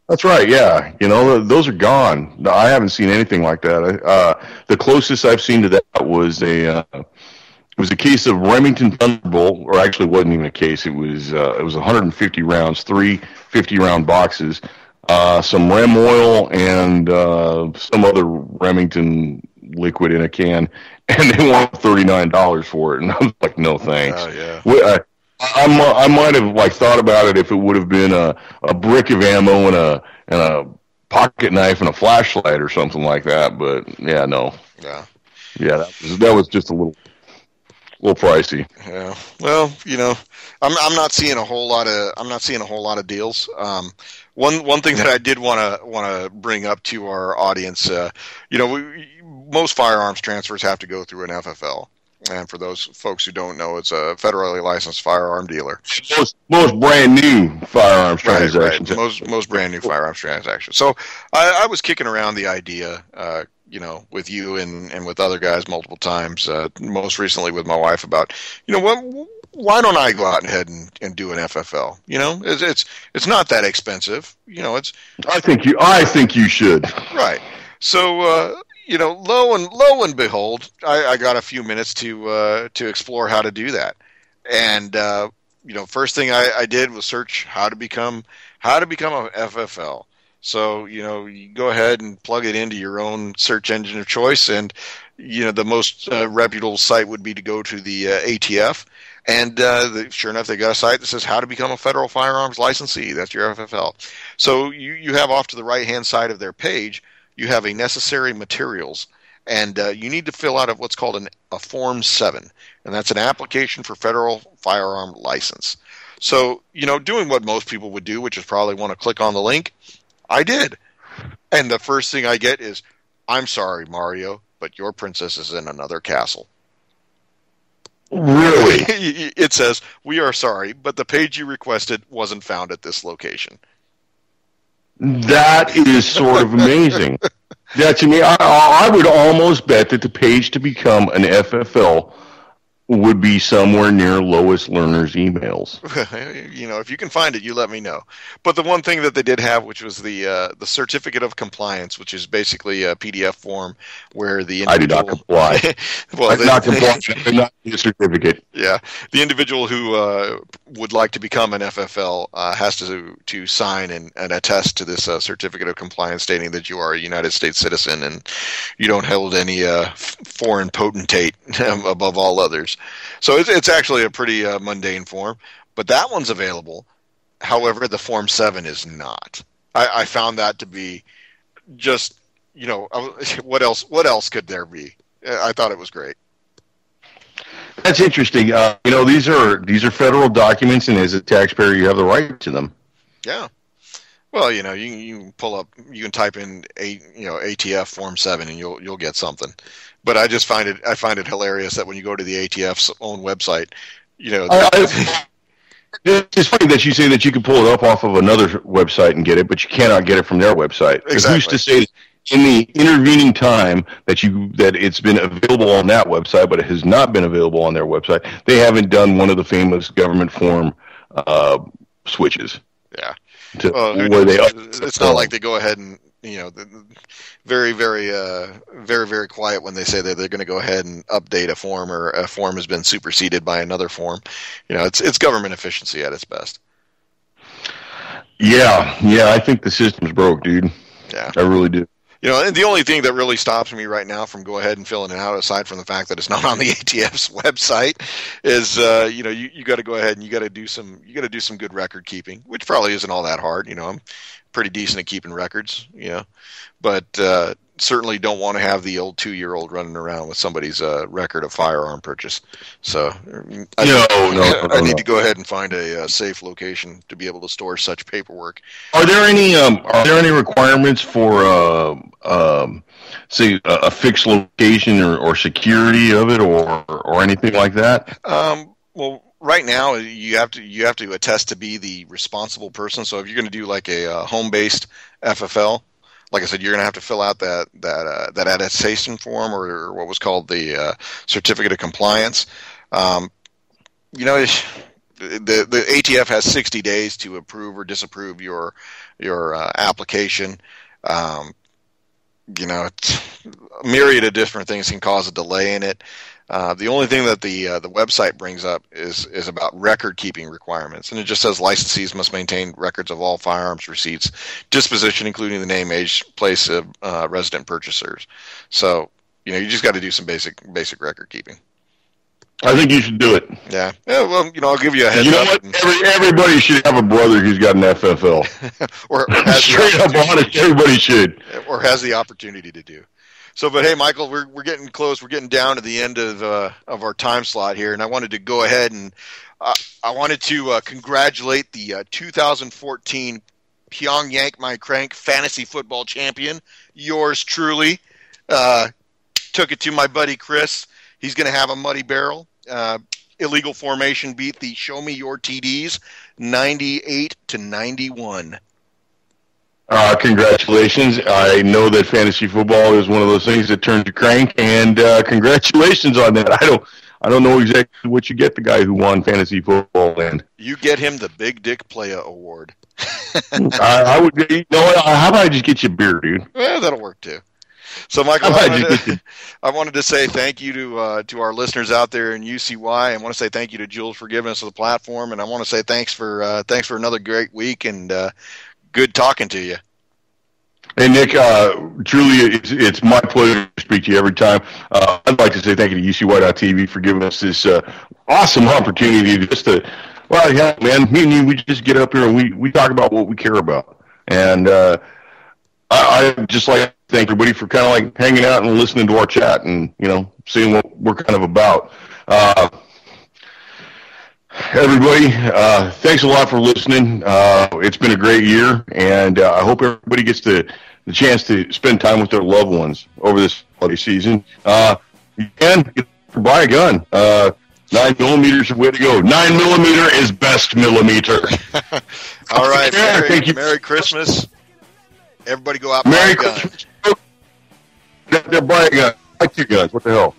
That's right. Yeah, those are gone. I haven't seen anything like that. The closest I've seen to that was a case of Remington Thunderbolt, or actually it wasn't even a case. It was 150 rounds, 3 50-round boxes, some Rem oil, and some other Remington liquid in a can, and they wanted $39 for it, and I was like, no thanks. Oh yeah. I might have thought about it if it would have been a brick of ammo and a pocket knife and a flashlight or something like that, but yeah, no. Yeah, that was just a little pricey. Yeah. Well, I'm not seeing a whole lot of deals. One thing that I did want to bring up to our audience, most firearms transfers have to go through an FFL. And for those folks who don't know, it's a federally licensed firearm dealer. Most brand new firearms transactions. Right. Most brand new firearms transactions. So I was kicking around the idea, with you and with other guys multiple times, most recently with my wife about, why don't I go out ahead and do an FFL? It's not that expensive. I think you should. Right. So, lo and behold, I got a few minutes to explore how to do that. And, first thing I did was search how to become a FFL. So, you go ahead and plug it into your own search engine of choice. And, the most reputable site would be to go to the ATF. And sure enough, they got a site that says how to become a federal firearms licensee. That's your FFL. So you have off to the right-hand side of their page, you have a necessary materials. And you need to fill out what's called a Form 7. And that's an application for federal firearm license. So, doing what most people would do, which is probably want to click on the link, I did. And the first thing I get is, I'm sorry, Mario, but your princess is in another castle. Really? It says, we are sorry, but the page you requested wasn't found at this location. That is sort of amazing. That to me, I would almost bet that the page to become an FFL would be somewhere near Lois Lerner's emails. If you can find it, you let me know. But the one thing that they did have, which was the certificate of compliance, which is basically a PDF form where the individual... I did not comply. Well, I did not comply. I did not need a certificate. Yeah, the individual who would like to become an FFL has to sign and attest to this certificate of compliance, stating that you are a United States citizen and you don't hold any foreign potentate above all others. So it's actually a pretty mundane form, but that one's available. However, the Form 7 is not. I found that to be just, what else could there be? I thought it was great. That's interesting. These are federal documents, and as a taxpayer, you have the right to them. Yeah. Well, you can pull up, you can type in ATF Form 7, and you'll get something. But I just find it hilarious that when you go to the ATF's own website, it's funny that you say that you can pull it up off of another website and get it, but you cannot get it from their website. Exactly. Who's to say in the intervening time that it's been available on that website, but it has not been available on their website? They haven't done one of the famous government form switches. Yeah. It's not like they go ahead and very, very, very, very quiet when they say that they're going to go ahead and update a form or a form has been superseded by another form. It's government efficiency at its best. Yeah, I think the system's broke, dude. Yeah, I really do. And the only thing that really stops me right now from go ahead and filling it out, aside from the fact that it's not on the ATF's website, is you got to go ahead and you got to do some good record keeping, which probably isn't all that hard. I'm pretty decent at keeping records, but certainly don't want to have the old 2-year-old running around with somebody's record of firearm purchase. So I need to go ahead and find a safe location to be able to store such paperwork. Are there any requirements for say a fixed location or security of it or anything like that? Well, right now you have to attest to be the responsible person. So if you're going to do like a home-based FFL, like I said, you're going to have to fill out that attestation form, or what was called the certificate of compliance. You know, the ATF has 60 days to approve or disapprove your application. You know, it's a myriad of different things can cause a delay in it. The only thing that the website brings up is about record keeping requirements, and it just says licensees must maintain records of all firearms receipts, disposition, including the name, age, place of resident purchasers. So, you know, you just got to do some basic record keeping. I think you should do it. Yeah. Well, you know, I'll give you a heads up. What? Everybody should have a brother who's got an FFL. or has straight up honest, everybody should. Or has the opportunity to do. So, but hey, Michael, we're getting close. We're getting down to the end of our time slot here, and I wanted to go ahead and I wanted to congratulate the 2014 Pyongyang My Crank Fantasy Football Champion, yours truly. Took it to my buddy Chris. He's going to have a muddy barrel. Illegal formation beat the Show Me Your TDs 98-91. Congratulations. I know that fantasy football is one of those things that turns you crank, and congratulations on that. I don't know exactly what you get the guy who won fantasy football land. You get him the Big Dick Playa Award. I would, you know what, how about I just get you a beer, dude? Well, that'll work too. So, Michael, I wanted to say thank you to our listeners out there in UCY. I want to say thank you to Jules for giving us the platform, and I want to say thanks for another great week, and good talking to you. Hey, Nick, truly, it's my pleasure to speak to you every time. I'd like to say thank you to UCY.TV for giving us this awesome opportunity just to, well, yeah, man, me and you, we just get up here and we talk about what we care about. And I just like to thank everybody for kind of like hanging out and listening to our chat and, you know, seeing what we're kind of about. Everybody, thanks a lot for listening. It's been a great year, and I hope everybody gets the chance to spend time with their loved ones over this holiday season. You can buy a gun. 9mm is the way to go. 9mm is best millimeter. All right, Merry Christmas. Everybody go out and buy a gun. They're buying a gun. Buy 2 guns. What the hell?